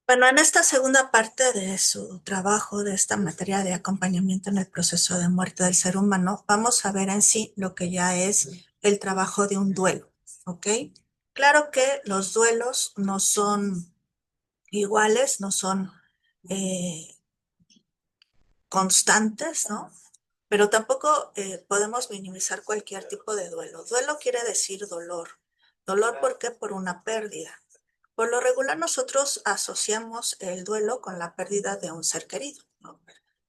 Bueno, en esta segunda parte de su trabajo, de esta materia de acompañamiento en el proceso de muerte del ser humano, vamos a ver en sí lo que ya es el trabajo de un duelo, ¿ok? Claro que los duelos no son iguales, no son eh, constantes, ¿no? Pero tampoco podemos minimizar cualquier tipo de duelo. Duelo quiere decir dolor. ¿Dolor por qué? Por una pérdida. Por lo regular nosotros asociamos el duelo con la pérdida de un ser querido, ¿no?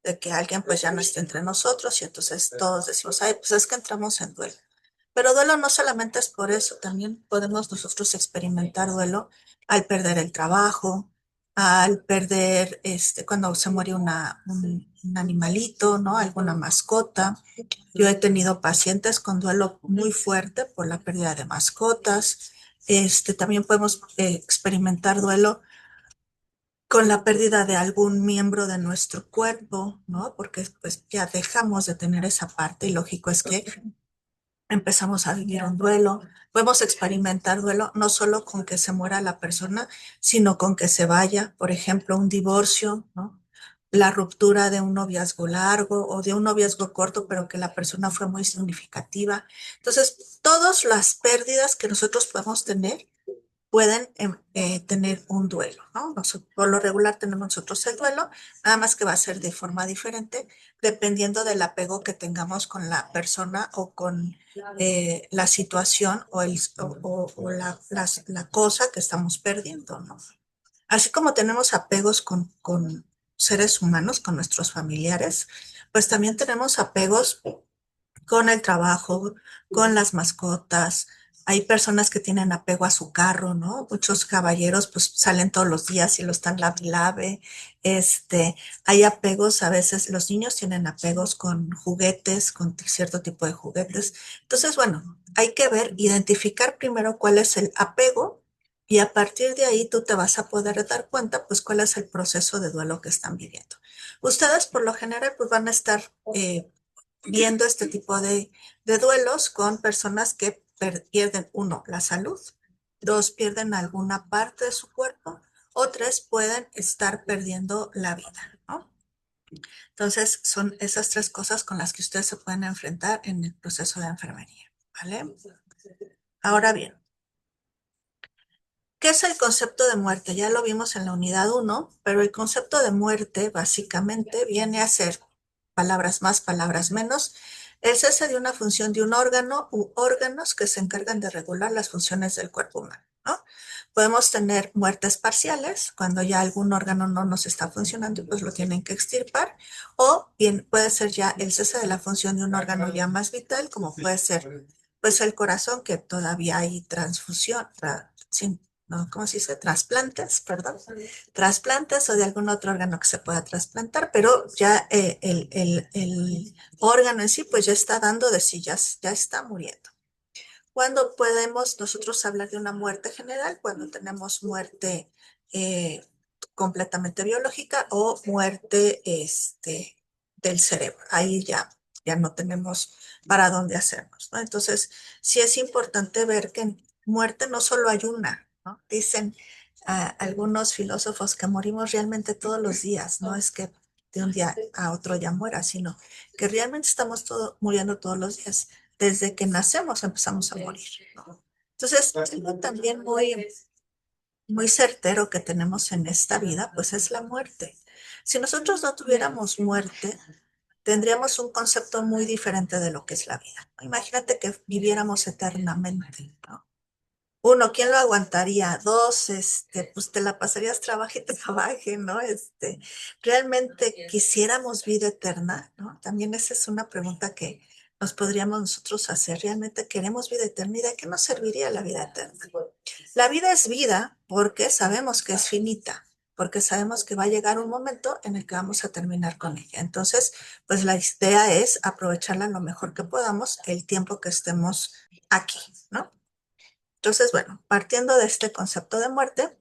De que alguien pues ya no esté entre nosotros y entonces todos decimos, ay, pues es que entramos en duelo. Pero duelo no solamente es por eso, también podemos nosotros experimentar duelo al perder el trabajo, al perder, cuando se muere un animalito, ¿no? Alguna mascota. Yo he tenido pacientes con duelo muy fuerte por la pérdida de mascotas. También podemos experimentar duelo con la pérdida de algún miembro de nuestro cuerpo, ¿no? Porque pues ya dejamos de tener esa parte y lógico es que empezamos a vivir un duelo. Podemos experimentar duelo no solo con que se muera la persona, sino con que se vaya, por ejemplo, un divorcio, ¿no? La ruptura de un noviazgo largo o de un noviazgo corto, pero que la persona fue muy significativa. Entonces, todas las pérdidas que nosotros podemos tener pueden tener un duelo, ¿no? Por lo regular tenemos nosotros el duelo, nada más que va a ser de forma diferente dependiendo del apego que tengamos con la persona o con la situación o la cosa que estamos perdiendo, ¿no? Así como tenemos apegos con seres humanos, con nuestros familiares, pues también tenemos apegos con el trabajo, con las mascotas. Hay personas que tienen apego a su carro, ¿no? Muchos caballeros pues salen todos los días y lo están lave y lave. Hay apegos, a veces los niños tienen apegos con juguetes, con cierto tipo de juguetes. Entonces, bueno, hay que ver, identificar primero cuál es el apego y a partir de ahí tú te vas a poder dar cuenta pues cuál es el proceso de duelo que están viviendo. Ustedes por lo general pues van a estar viendo este tipo de duelos con personas que pierden, uno, la salud, dos, pierden alguna parte de su cuerpo, o tres, pueden estar perdiendo la vida, ¿no? Entonces, son esas tres cosas con las que ustedes se pueden enfrentar en el proceso de enfermería, ¿vale? Ahora bien, ¿qué es el concepto de muerte? Ya lo vimos en la unidad uno, pero el concepto de muerte básicamente viene a ser, palabras más, palabras menos, el cese de una función de un órgano u órganos que se encargan de regular las funciones del cuerpo humano, ¿no? Podemos tener muertes parciales, cuando ya algún órgano no nos está funcionando y pues lo tienen que extirpar, o bien puede ser ya el cese de la función de un órgano ya más vital, como puede ser pues el corazón, que todavía hay transfusión, sin no, ¿cómo se dice? Trasplantes, perdón. Trasplantes o de algún otro órgano que se pueda trasplantar, pero ya el órgano en sí, pues ya está dando de sí, ya está muriendo. ¿Cuándo podemos nosotros hablar de una muerte general? Cuando tenemos muerte eh, completamente biológica o muerte del cerebro. Ahí ya no tenemos para dónde hacernos, ¿no? Entonces, sí es importante ver que en muerte no solo hay una, ¿no? Dicen algunos filósofos que morimos realmente todos los días, no es que de un día a otro ya muera, sino que realmente estamos muriendo todos los días. Desde que nacemos empezamos a morir, ¿no? Entonces, algo también muy certero que tenemos en esta vida, pues es la muerte. Si nosotros no tuviéramos muerte, tendríamos un concepto muy diferente de lo que es la vida. Imagínate que viviéramos eternamente, ¿no? Uno, ¿quién lo aguantaría? Dos, pues te la pasarías trabaje y trabaje, ¿no? ¿Realmente quisiéramos vida eterna? ¿No? También esa es una pregunta que nos podríamos nosotros hacer. ¿Realmente queremos vida eterna? ¿Y de qué nos serviría la vida eterna? La vida es vida porque sabemos que es finita, porque sabemos que va a llegar un momento en el que vamos a terminar con ella. Entonces, pues la idea es aprovecharla lo mejor que podamos el tiempo que estemos aquí, ¿no? Entonces, bueno, partiendo de este concepto de muerte,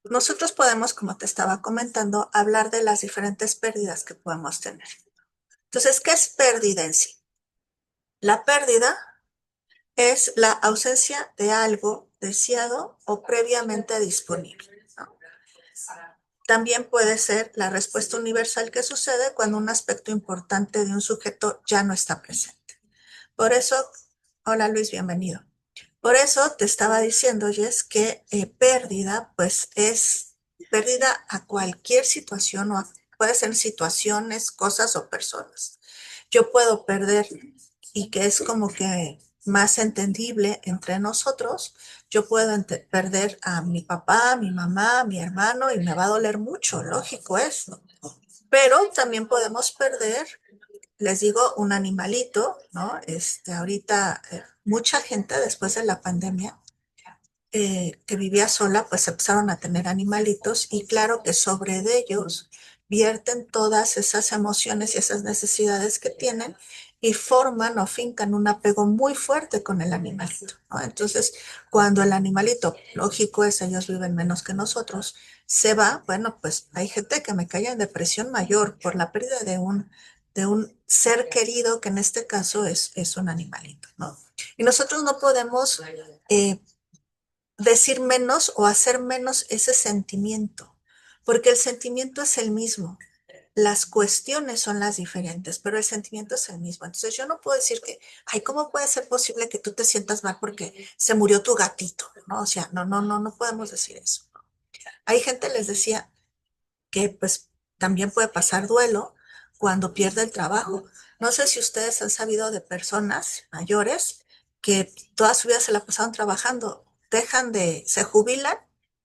nosotros podemos, como te estaba comentando, hablar de las diferentes pérdidas que podemos tener. Entonces, ¿qué es pérdida en sí? La pérdida es la ausencia de algo deseado o previamente disponible, ¿no? También puede ser la respuesta universal que sucede cuando un aspecto importante de un sujeto ya no está presente. Por eso, hola Luis, bienvenido. Por eso te estaba diciendo, Jess, que pérdida, pues es pérdida a cualquier situación, puede ser situaciones, cosas o personas. Yo puedo perder, y que es como que más entendible entre nosotros, yo puedo perder a mi papá, a mi mamá, a mi hermano, y me va a doler mucho, lógico eso. Pero también podemos perder, les digo, un animalito, ¿no? Ahorita mucha gente después de la pandemia que vivía sola, pues empezaron a tener animalitos y claro que sobre de ellos vierten todas esas emociones y esas necesidades que tienen y forman o fincan un apego muy fuerte con el animalito, ¿no? Entonces, cuando el animalito, lógico es, ellos viven menos que nosotros, se va, bueno, pues hay gente que me cae en depresión mayor por la pérdida de un ser querido, que en este caso es un animalito, ¿no? Y nosotros no podemos decir menos o hacer menos ese sentimiento, porque el sentimiento es el mismo. Las cuestiones son las diferentes, pero el sentimiento es el mismo. Entonces yo no puedo decir que, ay, ¿cómo puede ser posible que tú te sientas mal porque se murió tu gatito? ¿No? O sea, no podemos decir eso. Hay gente, les decía, que pues también puede pasar duelo cuando pierde el trabajo. No sé si ustedes han sabido de personas mayores que toda su vida se la pasaron trabajando, se jubilan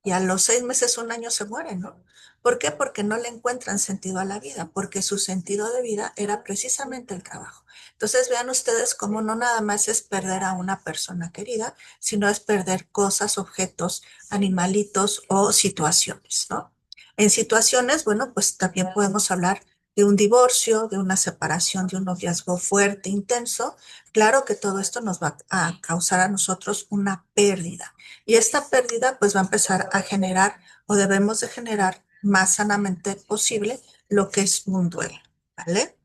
y a los 6 meses, un año se mueren, ¿no? ¿Por qué? Porque no le encuentran sentido a la vida, porque su sentido de vida era precisamente el trabajo. Entonces vean ustedes cómo no nada más es perder a una persona querida, sino es perder cosas, objetos, animalitos o situaciones, ¿no? En situaciones, bueno, pues también podemos hablar de un divorcio, de una separación, de un noviazgo fuerte, intenso. Claro que todo esto nos va a causar a nosotros una pérdida. Y esta pérdida pues va a empezar a generar o debemos de generar más sanamente posible lo que es un duelo, ¿vale?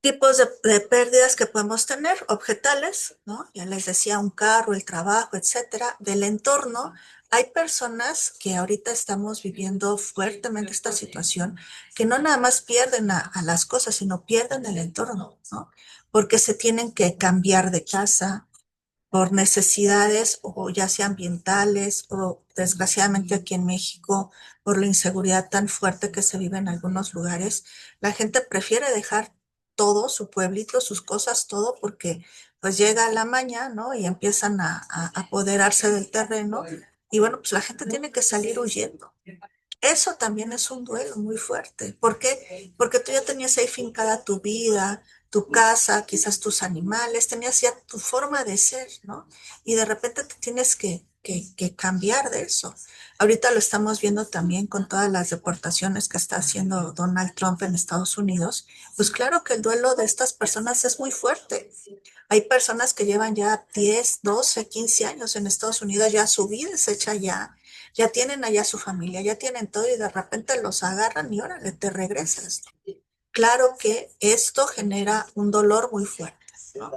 Tipos de pérdidas que podemos tener, objetales, ¿no? Ya les decía, un carro, el trabajo, etcétera, del entorno. Hay personas que ahorita estamos viviendo fuertemente esta situación, que no nada más pierden a las cosas, sino pierden el entorno, ¿no? Porque se tienen que cambiar de casa, por necesidades o ya sea ambientales o desgraciadamente aquí en México por la inseguridad tan fuerte que se vive en algunos lugares, la gente prefiere dejar todo, su pueblito, sus cosas, todo, porque pues llega la maña, ¿no? Y empiezan a apoderarse del terreno y bueno, pues la gente tiene que salir huyendo. Eso también es un duelo muy fuerte. ¿Por qué? Porque tú ya tenías ahí fincada tu vida, tu casa, quizás tus animales, tenías ya tu forma de ser, ¿no? Y de repente te tienes que cambiar de eso. Ahorita lo estamos viendo también con todas las deportaciones que está haciendo Donald Trump en Estados Unidos. Pues claro que el duelo de estas personas es muy fuerte. Hay personas que llevan ya 10, 12, 15 años en Estados Unidos, ya su vida es hecha allá, ya tienen allá su familia, ya tienen todo y de repente los agarran y órale, te regresas. Claro que esto genera un dolor muy fuerte, ¿no?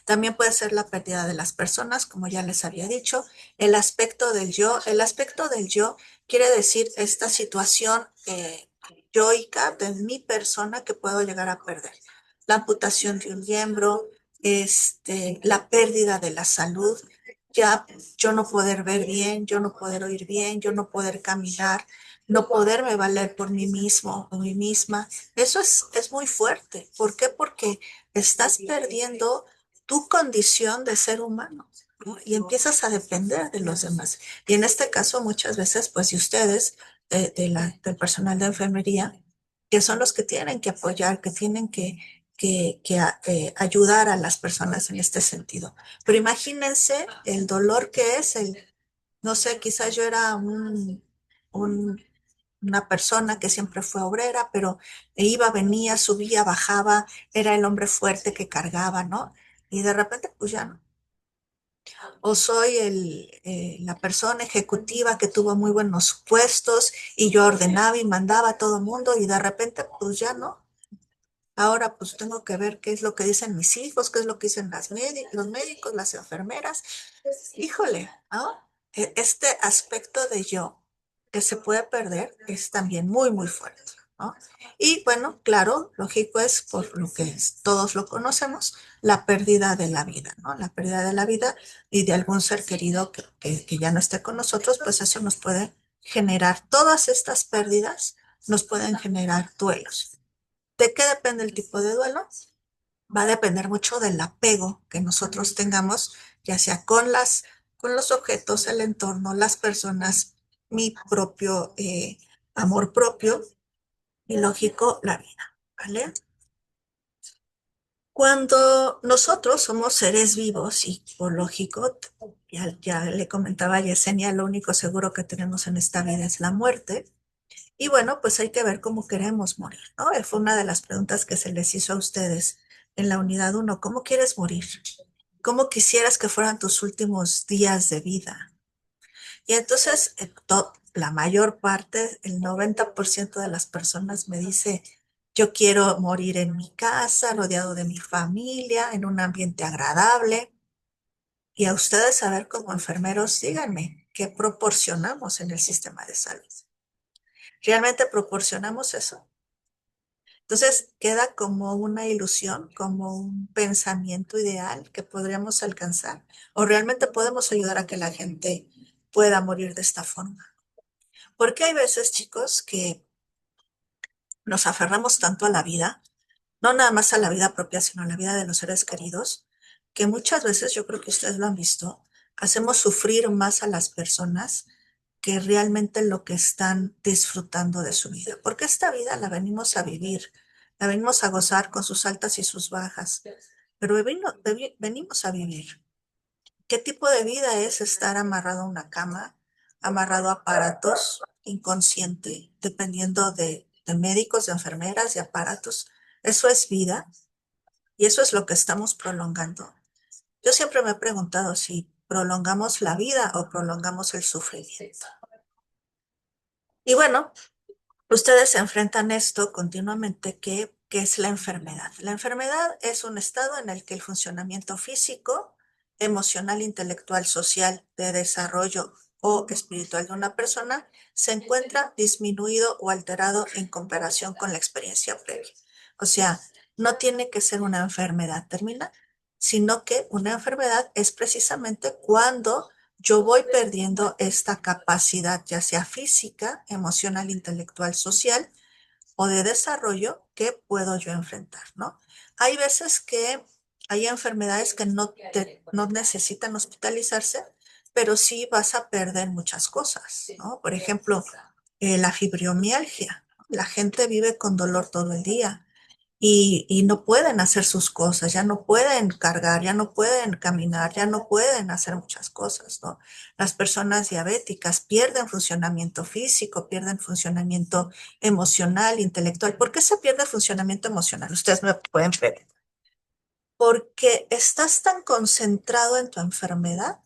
También puede ser la pérdida de las personas, como ya les había dicho, el aspecto del yo. El aspecto del yo quiere decir esta situación yoica de mi persona que puedo llegar a perder. La amputación de un miembro, la pérdida de la salud, ya yo no poder ver bien, yo no poder oír bien, yo no poder caminar, no poderme valer por mí mismo o mí misma. Eso es muy fuerte. ¿Por qué? Porque estás perdiendo tu condición de ser humano, ¿no? Y empiezas a depender de los demás. Y en este caso, muchas veces, pues, si ustedes, del personal de enfermería, que son los que tienen que apoyar, que tienen que ayudar a las personas en este sentido. Pero imagínense el dolor que es no sé, quizás yo era un una persona que siempre fue obrera, pero iba, venía, subía, bajaba, era el hombre fuerte que cargaba, ¿no? Y de repente, pues ya no. O soy la persona ejecutiva que tuvo muy buenos puestos y yo ordenaba y mandaba a todo mundo y de repente, pues ya no. Ahora pues tengo que ver qué es lo que dicen mis hijos, qué es lo que dicen los médicos, las enfermeras. Híjole, ¿no? Este aspecto de yo. que se puede perder es también muy, muy fuerte, ¿no? Y bueno, claro, lógico es por lo que todos lo conocemos, la pérdida de la vida, ¿no? La pérdida de la vida y de algún ser querido que ya no esté con nosotros, pues eso nos puede generar, todas estas pérdidas nos pueden generar duelos. ¿De qué depende el tipo de duelo? Va a depender mucho del apego que nosotros tengamos, ya sea con los objetos, el entorno, las personas, mi propio amor propio y lógico, la vida, ¿vale? Cuando nosotros somos seres vivos y por lógico, ya le comentaba a Yesenia, lo único seguro que tenemos en esta vida es la muerte. Y bueno, pues hay que ver cómo queremos morir, ¿no? Fue una de las preguntas que se les hizo a ustedes en la unidad uno. ¿Cómo quieres morir? ¿Cómo quisieras que fueran tus últimos días de vida? Y entonces, la mayor parte, el 90% de las personas me dice, yo quiero morir en mi casa, rodeado de mi familia, en un ambiente agradable. Y a ustedes, a ver, como enfermeros, díganme, ¿qué proporcionamos en el sistema de salud? ¿Realmente proporcionamos eso? Entonces queda como una ilusión, como un pensamiento ideal que podríamos alcanzar, o realmente podemos ayudar a que la gente pueda morir de esta forma. Porque hay veces, chicos, que nos aferramos tanto a la vida, no nada más a la vida propia, sino a la vida de los seres queridos, que muchas veces, yo creo que ustedes lo han visto, hacemos sufrir más a las personas que realmente lo que están disfrutando de su vida. Porque esta vida la venimos a vivir, la venimos a gozar con sus altas y sus bajas, pero venimos a vivir. ¿Qué tipo de vida es estar amarrado a una cama, amarrado a aparatos, inconsciente, dependiendo de médicos, de enfermeras, de aparatos? Eso es vida y eso es lo que estamos prolongando. Yo siempre me he preguntado si prolongamos la vida o prolongamos el sufrimiento. Y bueno, ustedes se enfrentan esto continuamente, que es la enfermedad. La enfermedad es un estado en el que el funcionamiento físico, emocional, intelectual, social, de desarrollo o espiritual de una persona se encuentra disminuido o alterado en comparación con la experiencia previa. O sea, no tiene que ser una enfermedad terminal, sino que una enfermedad es precisamente cuando yo voy perdiendo esta capacidad, ya sea física, emocional, intelectual, social o de desarrollo que puedo yo enfrentar, ¿no? Hay veces que hay enfermedades que no necesitan hospitalizarse, pero sí vas a perder muchas cosas, ¿no? Por ejemplo, la fibromialgia. La gente vive con dolor todo el día y no pueden hacer sus cosas, ya no pueden cargar, ya no pueden caminar, ya no pueden hacer muchas cosas, ¿no? Las personas diabéticas pierden funcionamiento físico, pierden funcionamiento emocional, intelectual. ¿Por qué se pierde funcionamiento emocional? Ustedes me pueden ver. Porque estás tan concentrado en tu enfermedad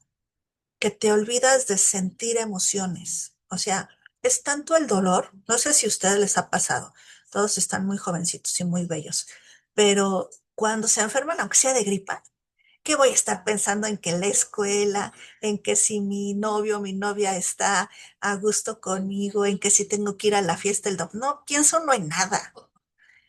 que te olvidas de sentir emociones. O sea, es tanto el dolor, no sé si a ustedes les ha pasado, todos están muy jovencitos y muy bellos, pero cuando se enferman, aunque sea de gripa, ¿qué voy a estar pensando en que la escuela, en que si mi novio o mi novia está a gusto conmigo, en que si tengo que ir a la fiesta el domingo? No, pienso no en nada.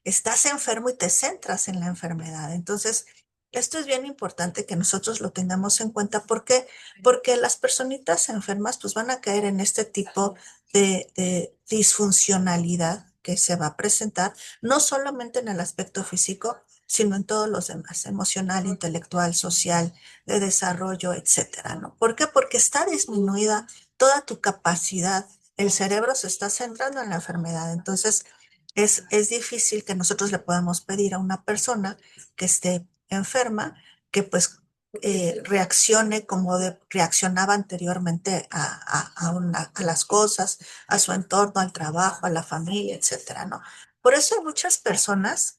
Estás enfermo y te centras en la enfermedad. Entonces, esto es bien importante que nosotros lo tengamos en cuenta. ¿Por qué? Porque las personitas enfermas pues van a caer en este tipo de disfuncionalidad que se va a presentar, no solamente en el aspecto físico, sino en todos los demás, emocional, intelectual, social, de desarrollo, etcétera, ¿no? ¿Por qué? Porque está disminuida toda tu capacidad. El cerebro se está centrando en la enfermedad. Entonces, es difícil que nosotros le podamos pedir a una persona que esté enferma que pues reaccione como reaccionaba anteriormente a las cosas, a su entorno, al trabajo, a la familia, etcétera, ¿no? Por eso hay muchas personas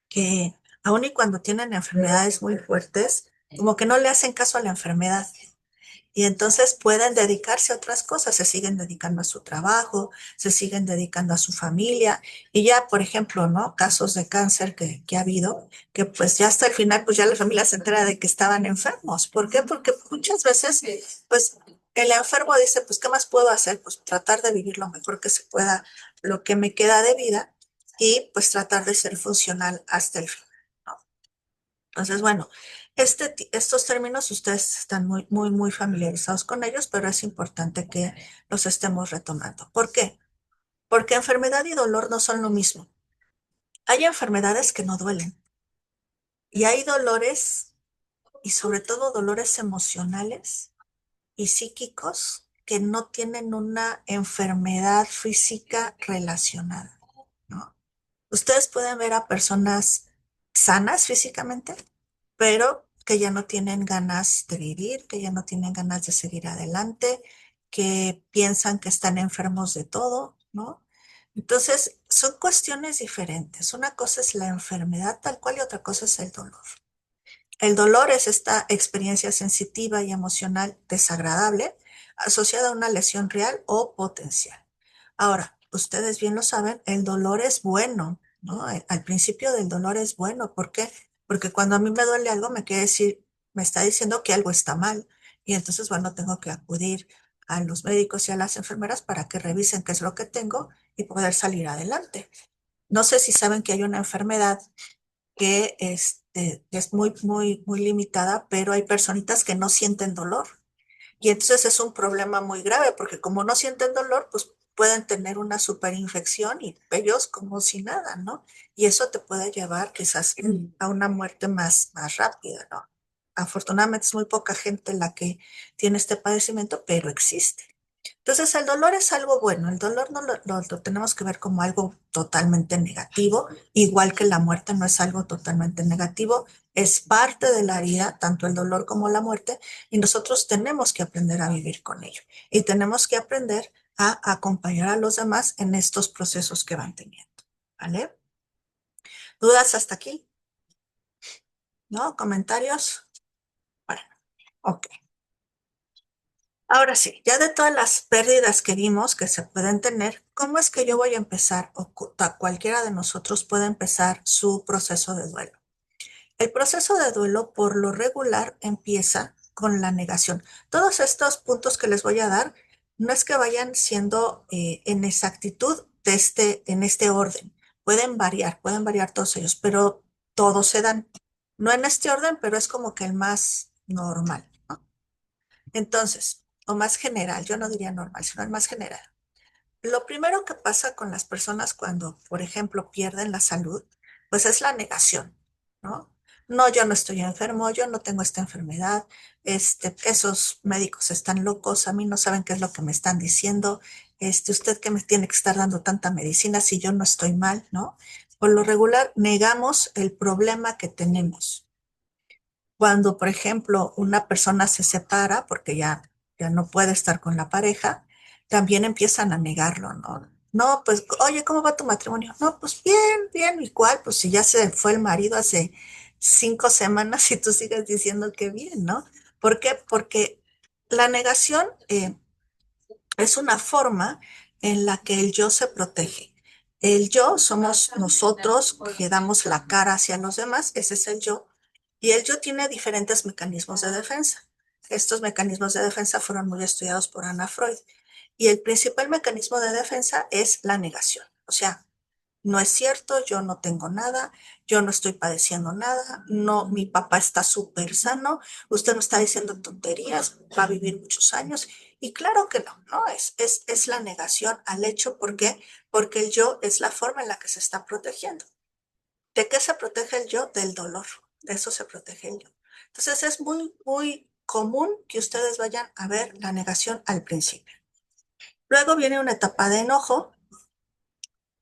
que, aun y cuando tienen enfermedades muy fuertes, como que no le hacen caso a la enfermedad y entonces pueden dedicarse a otras cosas, se siguen dedicando a su trabajo, se siguen dedicando a su familia. Y ya, por ejemplo, ¿no? Casos de cáncer que ha habido, que pues ya hasta el final, pues ya la familia se entera de que estaban enfermos. ¿Por qué? Porque muchas veces, pues El enfermo dice, pues, ¿qué más puedo hacer? Pues tratar de vivir lo mejor que se pueda, lo que me queda de vida y pues tratar de ser funcional hasta el final, ¿no? Entonces, bueno, estos términos ustedes están muy familiarizados con ellos, pero es importante que los estemos retomando. ¿Por qué? Porque enfermedad y dolor no son lo mismo. Hay enfermedades que no duelen y hay dolores y sobre todo dolores emocionales y psíquicos que no tienen una enfermedad física relacionada, ¿no? Ustedes pueden ver a personas sanas físicamente, pero que ya no tienen ganas de vivir, que ya no tienen ganas de seguir adelante, que piensan que están enfermos de todo, ¿no? Entonces, son cuestiones diferentes. Una cosa es la enfermedad tal cual y otra cosa es el dolor. El dolor es esta experiencia sensitiva y emocional desagradable asociada a una lesión real o potencial. Ahora, ustedes bien lo saben, el dolor es bueno, ¿no? Al principio del dolor es bueno. ¿Por qué? Porque cuando a mí me duele algo, me quiere decir, me está diciendo que algo está mal. Y entonces, bueno, tengo que acudir a los médicos y a las enfermeras para que revisen qué es lo que tengo y poder salir adelante. No sé si saben que hay una enfermedad que es muy limitada, pero hay personitas que no sienten dolor. Y entonces es un problema muy grave, porque como no sienten dolor, pues pueden tener una superinfección y ellos como si nada, ¿no? Y eso te puede llevar quizás a una muerte más rápida, ¿no? Afortunadamente es muy poca gente la que tiene este padecimiento, pero existe. Entonces, el dolor es algo bueno, el dolor no lo tenemos que ver como algo totalmente negativo, igual que la muerte no es algo totalmente negativo, es parte de la vida, tanto el dolor como la muerte, y nosotros tenemos que aprender a vivir con ello y tenemos que aprender a acompañar a los demás en estos procesos que van teniendo, ¿vale? ¿Dudas hasta aquí? ¿No? ¿Comentarios? Bueno, ok. Ahora sí, ya de todas las pérdidas que vimos que se pueden tener, ¿cómo es que yo voy a empezar o cualquiera de nosotros puede empezar su proceso de duelo? El proceso de duelo por lo regular empieza con la negación. Todos estos puntos que les voy a dar no es que vayan siendo en exactitud en este orden. Pueden variar todos ellos, pero todos se dan. No en este orden, pero es como que el más normal, ¿no? Entonces, o más general, yo no diría normal, sino el más general. Lo primero que pasa con las personas cuando, por ejemplo, pierden la salud, pues es la negación, ¿no? No, yo no estoy enfermo, yo no tengo esta enfermedad, esos médicos están locos, a mí no saben qué es lo que me están diciendo, usted que me tiene que estar dando tanta medicina si yo no estoy mal, ¿no? Por lo regular, negamos el problema que tenemos. Cuando, por ejemplo, una persona se separa porque ya no puede estar con la pareja, también empiezan a negarlo, ¿no? No, pues, oye, ¿cómo va tu matrimonio? No, pues bien, ¿y cuál? Pues si ya se fue el marido hace 5 semanas y tú sigues diciendo que bien, ¿no? ¿Por qué? Porque la negación es una forma en la que el yo se protege. El yo somos nosotros que damos la cara hacia los demás, ese es el yo, y el yo tiene diferentes mecanismos de defensa. Estos mecanismos de defensa fueron muy estudiados por Ana Freud, y el principal mecanismo de defensa es la negación. O sea, no es cierto, yo no tengo nada, yo no estoy padeciendo nada, no, mi papá está súper sano, usted no está diciendo tonterías, va a vivir muchos años. Y claro que no, ¿no? Es la negación al hecho. ¿Por qué? Porque el yo es la forma en la que se está protegiendo. ¿De qué se protege el yo? Del dolor. De eso se protege el yo. Entonces es muy común que ustedes vayan a ver la negación al principio. Luego viene una etapa de enojo,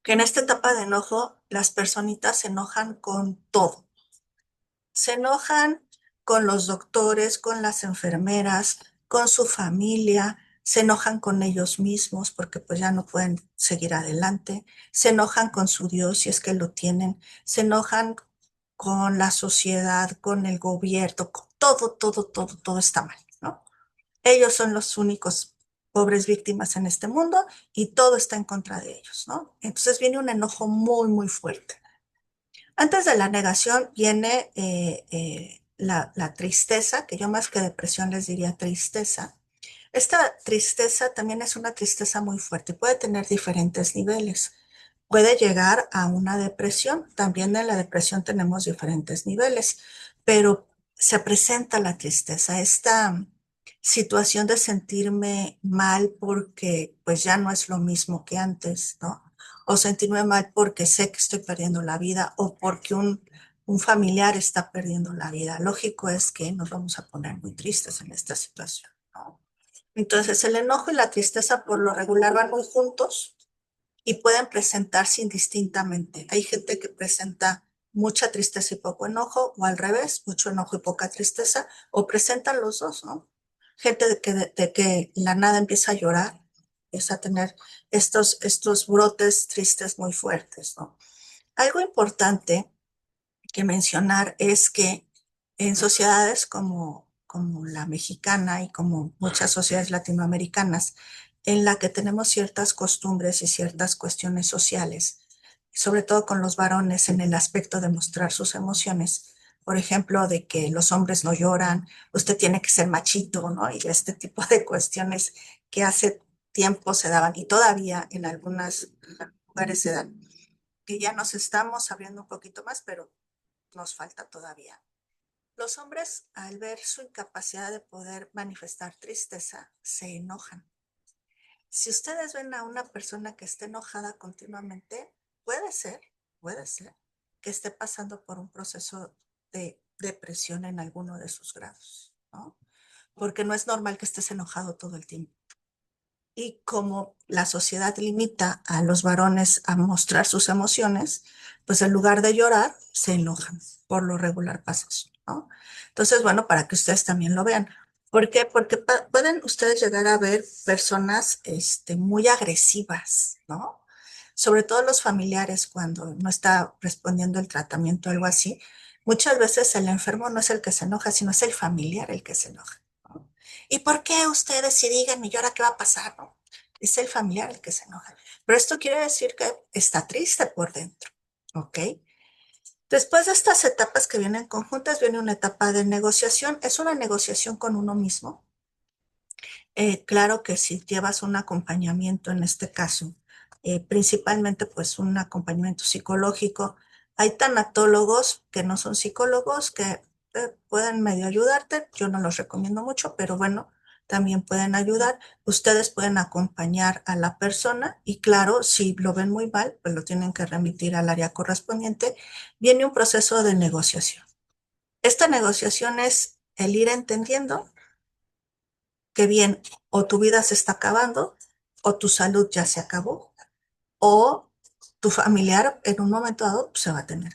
que en esta etapa de enojo las personitas se enojan con todo. Se enojan con los doctores, con las enfermeras, con su familia, se enojan con ellos mismos porque pues ya no pueden seguir adelante, se enojan con su Dios si es que lo tienen, se enojan con la sociedad, con el gobierno, con todo está mal, ¿no? Ellos son los únicos pobres víctimas en este mundo y todo está en contra de ellos, ¿no? Entonces viene un enojo muy fuerte. Antes de la negación viene la tristeza, que yo más que depresión les diría tristeza. Esta tristeza también es una tristeza muy fuerte, puede tener diferentes niveles. Puede llegar a una depresión. También en la depresión tenemos diferentes niveles, pero se presenta la tristeza, esta situación de sentirme mal porque pues ya no es lo mismo que antes, ¿no? O sentirme mal porque sé que estoy perdiendo la vida o porque un familiar está perdiendo la vida. Lógico es que nos vamos a poner muy tristes en esta situación, ¿no? Entonces, el enojo y la tristeza por lo regular van muy juntos y pueden presentarse indistintamente. Hay gente que presenta mucha tristeza y poco enojo, o al revés, mucho enojo y poca tristeza, o presentan los dos, ¿no? Gente de que la nada empieza a llorar, empieza a tener estos brotes tristes muy fuertes, ¿no? Algo importante que mencionar es que en sociedades como la mexicana y como muchas sociedades latinoamericanas, en la que tenemos ciertas costumbres y ciertas cuestiones sociales, sobre todo con los varones en el aspecto de mostrar sus emociones, por ejemplo, de que los hombres no lloran, usted tiene que ser machito, ¿no? Y este tipo de cuestiones que hace tiempo se daban y todavía en algunos lugares se dan, que ya nos estamos abriendo un poquito más, pero nos falta todavía. Los hombres, al ver su incapacidad de poder manifestar tristeza, se enojan. Si ustedes ven a una persona que esté enojada continuamente, puede ser, puede ser que esté pasando por un proceso de depresión en alguno de sus grados, ¿no? Porque no es normal que estés enojado todo el tiempo. Y como la sociedad limita a los varones a mostrar sus emociones, pues en lugar de llorar, se enojan. Por lo regular pasa eso, ¿no? Entonces, bueno, para que ustedes también lo vean. ¿Por qué? Porque pueden ustedes llegar a ver personas muy agresivas, ¿no? Sobre todo los familiares cuando no está respondiendo el tratamiento o algo así. Muchas veces el enfermo no es el que se enoja, sino es el familiar el que se enoja, ¿no? ¿Y por qué ustedes si díganme y ahora qué va a pasar, no? Es el familiar el que se enoja. Pero esto quiere decir que está triste por dentro, ¿ok? Después de estas etapas que vienen conjuntas, viene una etapa de negociación. Es una negociación con uno mismo. Claro que si llevas un acompañamiento en este caso, principalmente pues un acompañamiento psicológico, hay tanatólogos que no son psicólogos que pueden medio ayudarte. Yo no los recomiendo mucho, pero bueno, también pueden ayudar. Ustedes pueden acompañar a la persona y claro, si lo ven muy mal, pues lo tienen que remitir al área correspondiente. Viene un proceso de negociación. Esta negociación es el ir entendiendo que bien o tu vida se está acabando o tu salud ya se acabó o tu familiar en un momento dado se va a tener.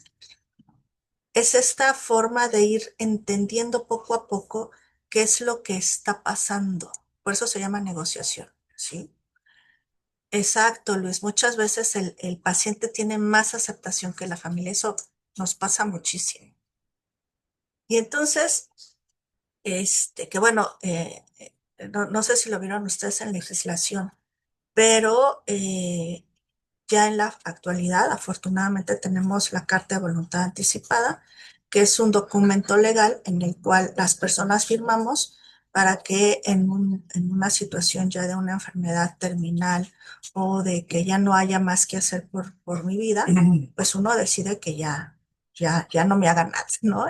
Es esta forma de ir entendiendo poco a poco qué es lo que está pasando. Por eso se llama negociación, ¿sí? Exacto, Luis. Muchas veces el paciente tiene más aceptación que la familia. Eso nos pasa muchísimo. Y entonces, que bueno, no sé si lo vieron ustedes en legislación, pero ya en la actualidad, afortunadamente, tenemos la Carta de Voluntad Anticipada, que es un documento legal en el cual las personas firmamos para que en una situación ya de una enfermedad terminal o de que ya no haya más que hacer por mi vida, pues uno decide que ya no me haga nada, ¿no?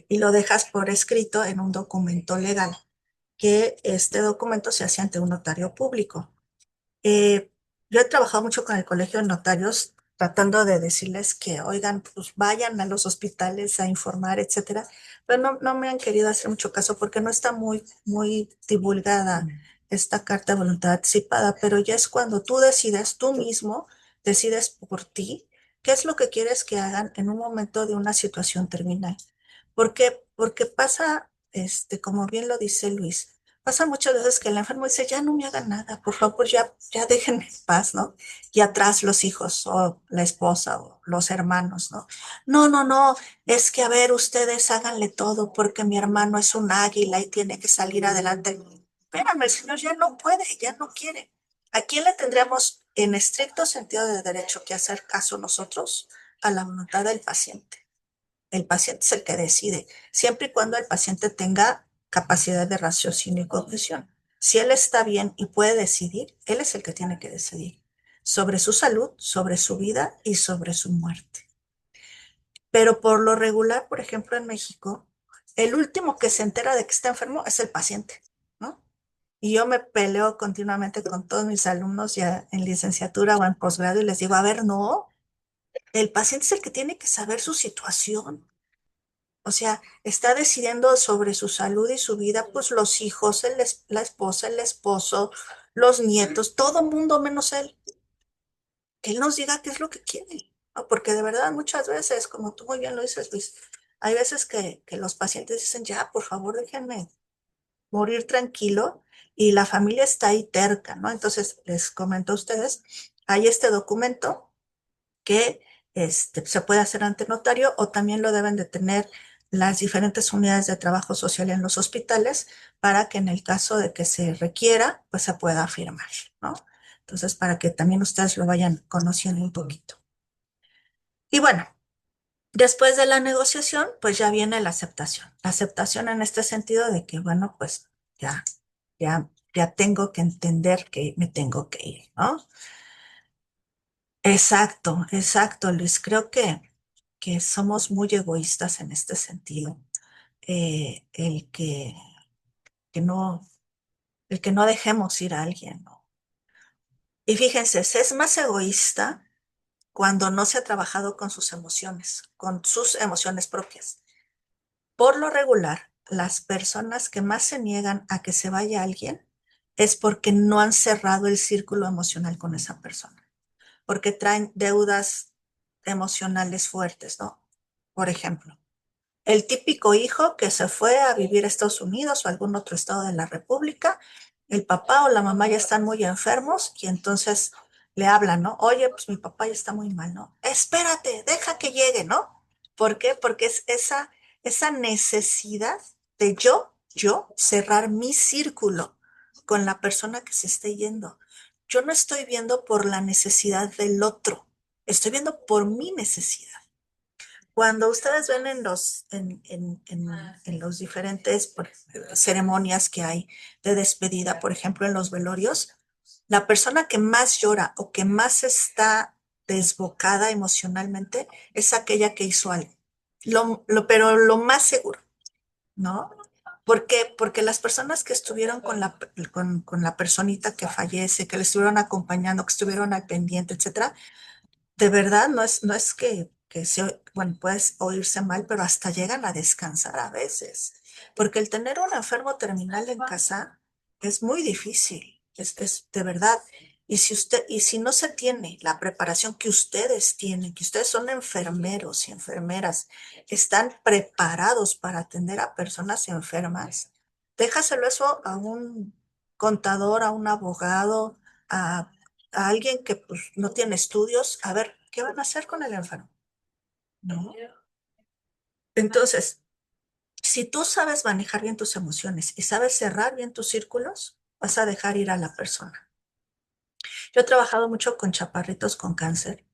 Y lo dejas por escrito en un documento legal, que este documento se hace ante un notario público. Eh, yo he trabajado mucho con el Colegio de Notarios tratando de decirles que, oigan, pues vayan a los hospitales a informar, etcétera, pero no me han querido hacer mucho caso porque no está muy divulgada esta carta de voluntad anticipada, pero ya es cuando tú decides, tú mismo decides por ti qué es lo que quieres que hagan en un momento de una situación terminal. ¿Por qué? Porque pasa, como bien lo dice Luis, pasa muchas veces que el enfermo dice, ya no me hagan nada, por favor, ya déjenme en paz, ¿no? Y atrás los hijos o la esposa o los hermanos, ¿no? No, es que a ver, ustedes háganle todo porque mi hermano es un águila y tiene que salir adelante. Espérame, el señor ya no puede, ya no quiere. ¿A quién le tendríamos en estricto sentido de derecho que hacer caso nosotros? A la voluntad del paciente. El paciente es el que decide, siempre y cuando el paciente tenga capacidad de raciocinio y cognición. Si él está bien y puede decidir, él es el que tiene que decidir sobre su salud, sobre su vida y sobre su muerte. Pero por lo regular, por ejemplo, en México, el último que se entera de que está enfermo es el paciente, ¿no? Y yo me peleo continuamente con todos mis alumnos ya en licenciatura o en posgrado y les digo, a ver, no, el paciente es el que tiene que saber su situación. O sea, está decidiendo sobre su salud y su vida, pues los hijos, la esposa, el esposo, los nietos, todo mundo menos él. Que él nos diga qué es lo que quiere, ¿no? Porque de verdad muchas veces, como tú muy bien lo dices, Luis, hay veces que los pacientes dicen, ya, por favor, déjenme morir tranquilo y la familia está ahí terca, ¿no? Entonces, les comento a ustedes, hay este documento que se puede hacer ante notario o también lo deben de tener las diferentes unidades de trabajo social en los hospitales para que en el caso de que se requiera, pues se pueda firmar, ¿no? Entonces, para que también ustedes lo vayan conociendo un poquito. Y bueno, después de la negociación, pues ya viene la aceptación. La aceptación en este sentido de que, bueno, pues ya, ya tengo que entender que me tengo que ir, ¿no? Exacto, exacto, Luis. Creo que somos muy egoístas en este sentido. El el que no dejemos ir a alguien, ¿no? Y fíjense, se es más egoísta cuando no se ha trabajado con sus emociones propias. Por lo regular, las personas que más se niegan a que se vaya alguien es porque no han cerrado el círculo emocional con esa persona, porque traen deudas emocionales fuertes, ¿no? Por ejemplo, el típico hijo que se fue a vivir a Estados Unidos o algún otro estado de la República, el papá o la mamá ya están muy enfermos y entonces le hablan, ¿no? Oye, pues mi papá ya está muy mal, ¿no? Espérate, deja que llegue, ¿no? ¿Por qué? Porque es esa necesidad de yo cerrar mi círculo con la persona que se esté yendo. Yo no estoy viendo por la necesidad del otro, estoy viendo por mi necesidad. Cuando ustedes ven en los diferentes ceremonias que hay de despedida, por ejemplo, en los velorios, la persona que más llora o que más está desbocada emocionalmente es aquella que hizo algo. Pero lo más seguro, ¿no? ¿Por qué? Porque las personas que estuvieron con la personita que fallece, que le estuvieron acompañando, que estuvieron al pendiente, etcétera, de verdad, no es que bueno, puedes oírse mal, pero hasta llegan a descansar a veces. Porque el tener un enfermo terminal en casa es muy difícil, es de verdad. Y si no se tiene la preparación que ustedes tienen, que ustedes son enfermeros y enfermeras, están preparados para atender a personas enfermas, déjaselo eso a un contador, a un abogado, a a alguien que pues no tiene estudios, a ver, ¿qué van a hacer con el enfermo? ¿No? Entonces, si tú sabes manejar bien tus emociones y sabes cerrar bien tus círculos, vas a dejar ir a la persona. Yo he trabajado mucho con chaparritos con cáncer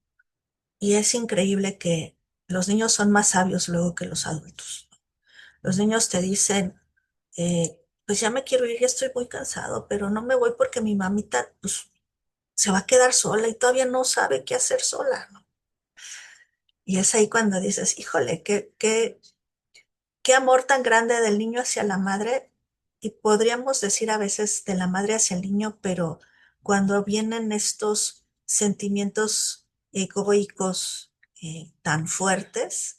y es increíble que los niños son más sabios luego que los adultos. Los niños te dicen, pues ya me quiero ir, ya estoy muy cansado, pero no me voy porque mi mamita pues, se va a quedar sola y todavía no sabe qué hacer sola, ¿no? Y es ahí cuando dices, híjole, qué amor tan grande del niño hacia la madre. Y podríamos decir a veces de la madre hacia el niño, pero cuando vienen estos sentimientos egoicos tan fuertes,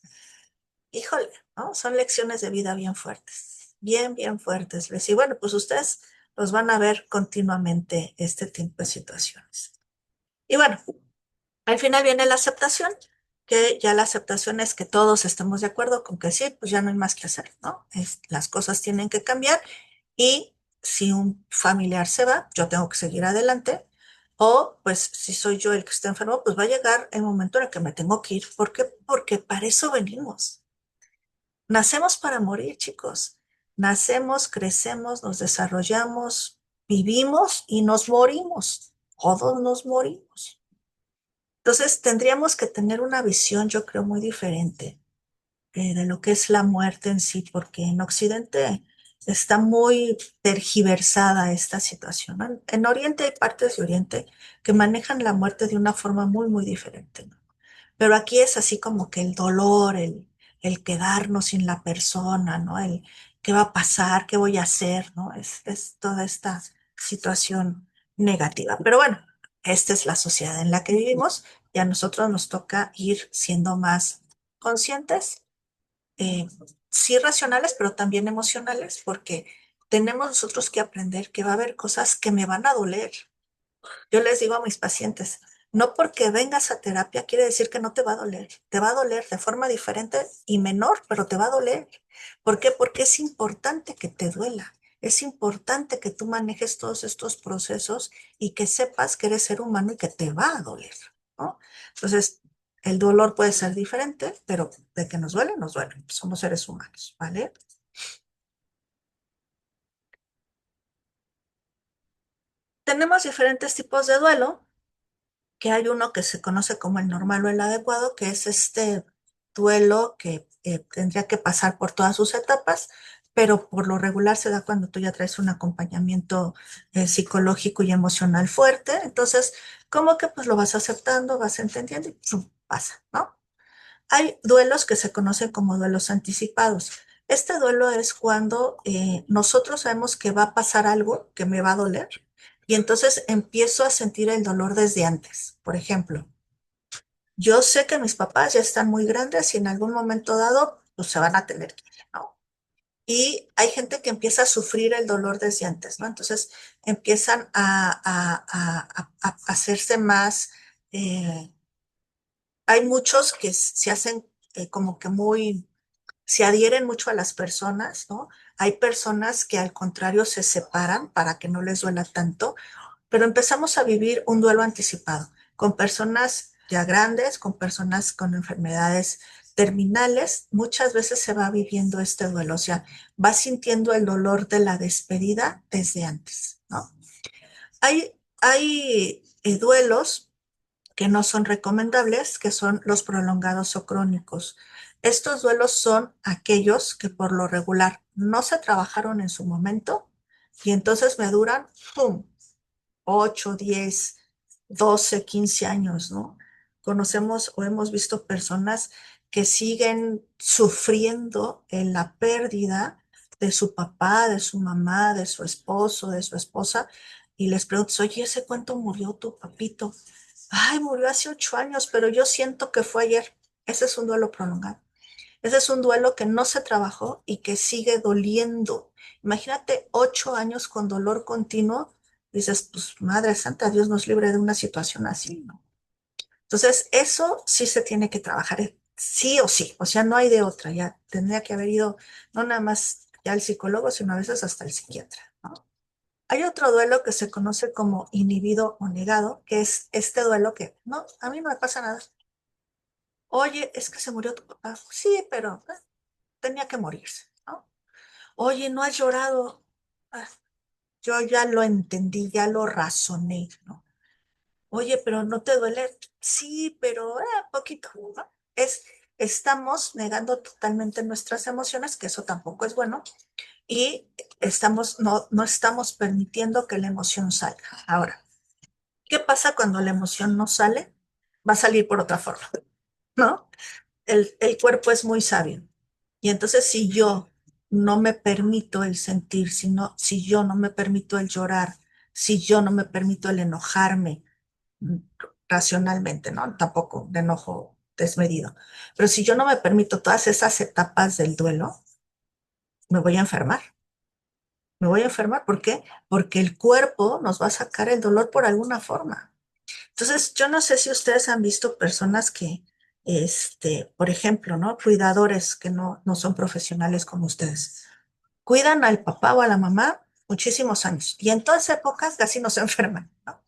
híjole, ¿no? Son lecciones de vida bien fuertes, bien fuertes. Y bueno, pues ustedes los van a ver continuamente este tipo de situaciones. Y bueno, al final viene la aceptación, que ya la aceptación es que todos estemos de acuerdo con que sí, pues ya no hay más que hacer, ¿no? Las cosas tienen que cambiar y si un familiar se va, yo tengo que seguir adelante. O pues si soy yo el que está enfermo, pues va a llegar el momento en el que me tengo que ir. ¿Por qué? Porque para eso venimos. Nacemos para morir, chicos. Nacemos, crecemos, nos desarrollamos, vivimos y nos morimos. Todos nos morimos. Entonces, tendríamos que tener una visión, yo creo, muy diferente de lo que es la muerte en sí, porque en Occidente está muy tergiversada esta situación, ¿no? En Oriente hay partes de Oriente que manejan la muerte de una forma muy, muy diferente, ¿no? Pero aquí es así como que el dolor, el quedarnos sin la persona, ¿no? El qué va a pasar, qué voy a hacer, ¿no? Es toda esta situación negativa. Pero bueno, esta es la sociedad en la que vivimos y a nosotros nos toca ir siendo más conscientes, eh, sí racionales, pero también emocionales, porque tenemos nosotros que aprender que va a haber cosas que me van a doler. Yo les digo a mis pacientes, no porque vengas a terapia quiere decir que no te va a doler. Te va a doler de forma diferente y menor, pero te va a doler. ¿Por qué? Porque es importante que te duela. Es importante que tú manejes todos estos procesos y que sepas que eres ser humano y que te va a doler, ¿no? Entonces, el dolor puede ser diferente, pero de que nos duele, nos duele. Somos seres humanos, ¿vale? Tenemos diferentes tipos de duelo, que hay uno que se conoce como el normal o el adecuado, que es este duelo que tendría que pasar por todas sus etapas, pero por lo regular se da cuando tú ya traes un acompañamiento psicológico y emocional fuerte. Entonces, como que pues lo vas aceptando, vas entendiendo y ¡pum! Pasa, ¿no? Hay duelos que se conocen como duelos anticipados. Este duelo es cuando nosotros sabemos que va a pasar algo que me va a doler y entonces empiezo a sentir el dolor desde antes. Por ejemplo, yo sé que mis papás ya están muy grandes y en algún momento dado pues se van a tener que ir, ¿no? Y hay gente que empieza a sufrir el dolor desde antes, ¿no? Entonces empiezan a hacerse más, eh, hay muchos que se hacen como que muy se adhieren mucho a las personas, ¿no? Hay personas que al contrario se separan para que no les duela tanto, pero empezamos a vivir un duelo anticipado con personas ya grandes, con personas con enfermedades terminales. Muchas veces se va viviendo este duelo, o sea, va sintiendo el dolor de la despedida desde antes, ¿no? Hay duelos que no son recomendables, que son los prolongados o crónicos. Estos duelos son aquellos que por lo regular no se trabajaron en su momento y entonces me duran, ¡pum!, 8, 10, 12, 15 años, ¿no? Conocemos o hemos visto personas que siguen sufriendo en la pérdida de su papá, de su mamá, de su esposo, de su esposa, y les pregunto, oye, ¿ese cuánto murió tu papito? Ay, murió hace 8 años, pero yo siento que fue ayer. Ese es un duelo prolongado. Ese es un duelo que no se trabajó y que sigue doliendo. Imagínate 8 años con dolor continuo. Dices, pues Madre Santa, Dios nos libre de una situación así, ¿no? Entonces, eso sí se tiene que trabajar, sí o sí. O sea, no hay de otra. Ya tendría que haber ido no nada más ya al psicólogo, sino a veces hasta el psiquiatra, ¿no? Hay otro duelo que se conoce como inhibido o negado, que es este duelo que, no, a mí no me pasa nada. Oye, es que se murió tu papá. Sí, pero tenía que morirse, ¿no? Oye, ¿no has llorado? Ah, yo ya lo entendí, ya lo razoné, ¿no? Oye, pero ¿no te duele? Sí, pero poquito, ¿no? Estamos negando totalmente nuestras emociones, que eso tampoco es bueno, y no estamos permitiendo que la emoción salga. Ahora, ¿qué pasa cuando la emoción no sale? Va a salir por otra forma, ¿no? El cuerpo es muy sabio. Y entonces si yo no me permito el sentir, si yo no me permito el llorar, si yo no me permito el enojarme mm, racionalmente, ¿no? Tampoco de enojo desmedido. Pero si yo no me permito todas esas etapas del duelo, me voy a enfermar. Me voy a enfermar. ¿Por qué? Porque el cuerpo nos va a sacar el dolor por alguna forma. Entonces, yo no sé si ustedes han visto personas que, por ejemplo, ¿no? Cuidadores que no son profesionales como ustedes. Cuidan al papá o a la mamá muchísimos años y en todas épocas casi no se enferman, ¿no?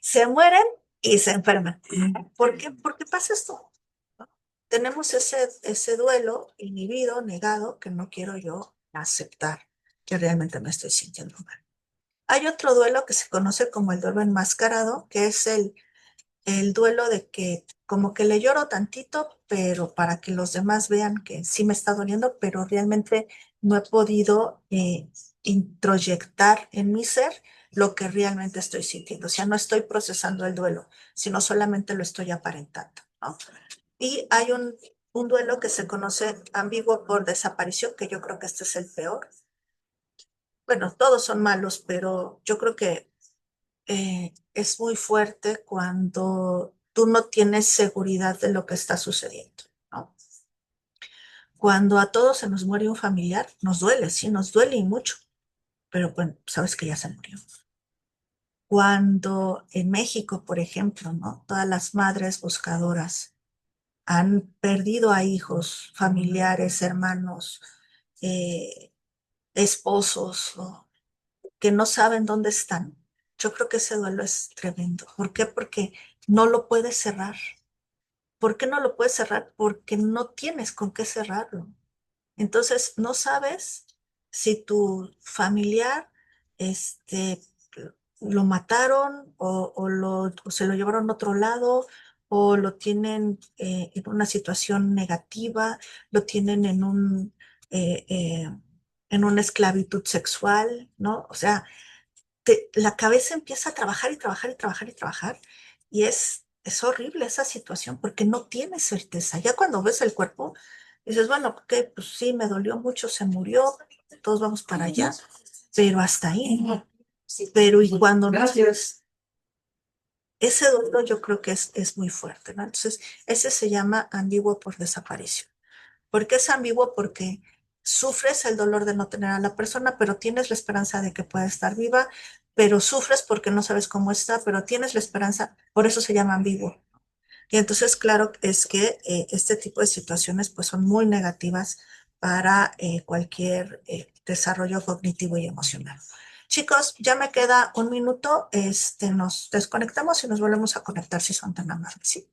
Se mueren y se enferman. ¿Por qué? Porque pasa esto, ¿no? Tenemos ese duelo inhibido, negado, que no quiero yo aceptar que realmente me estoy sintiendo mal. Hay otro duelo que se conoce como el duelo enmascarado, que es el duelo de que como que le lloro tantito, pero para que los demás vean que sí me está doliendo, pero realmente no he podido introyectar en mi ser lo que realmente estoy sintiendo. O sea, no estoy procesando el duelo, sino solamente lo estoy aparentando, ¿no? Y hay un duelo que se conoce ambiguo por desaparición, que yo creo que este es el peor. Bueno, todos son malos, pero yo creo que es muy fuerte cuando tú no tienes seguridad de lo que está sucediendo, ¿no? Cuando a todos se nos muere un familiar, nos duele, sí, nos duele y mucho, pero bueno, sabes que ya se murió. Cuando en México, por ejemplo, ¿no? Todas las madres buscadoras han perdido a hijos, familiares, hermanos, eh, esposos, ¿no? Que no saben dónde están. Yo creo que ese duelo es tremendo. ¿Por qué? Porque no lo puedes cerrar. ¿Por qué no lo puedes cerrar? Porque no tienes con qué cerrarlo. Entonces, no sabes si tu familiar, este, lo mataron o se lo llevaron a otro lado o lo tienen en una situación negativa, lo tienen en una esclavitud sexual, ¿no? O sea, la cabeza empieza a trabajar y trabajar y trabajar y trabajar y es horrible esa situación porque no tienes certeza. Ya cuando ves el cuerpo, dices, bueno, ok, pues sí, me dolió mucho, se murió, todos vamos para allá, pero hasta ahí, ¿no? Pero y cuando no tienes ese duelo, yo creo que es muy fuerte, ¿no? Entonces, ese se llama ambiguo por desaparición. ¿Por qué es ambiguo? Porque sufres el dolor de no tener a la persona, pero tienes la esperanza de que pueda estar viva, pero sufres porque no sabes cómo está, pero tienes la esperanza, por eso se llama ambiguo. Y entonces, claro, es que este tipo de situaciones pues son muy negativas para cualquier desarrollo cognitivo y emocional. Chicos, ya me queda un minuto, nos desconectamos y nos volvemos a conectar si son tan amables, ¿sí?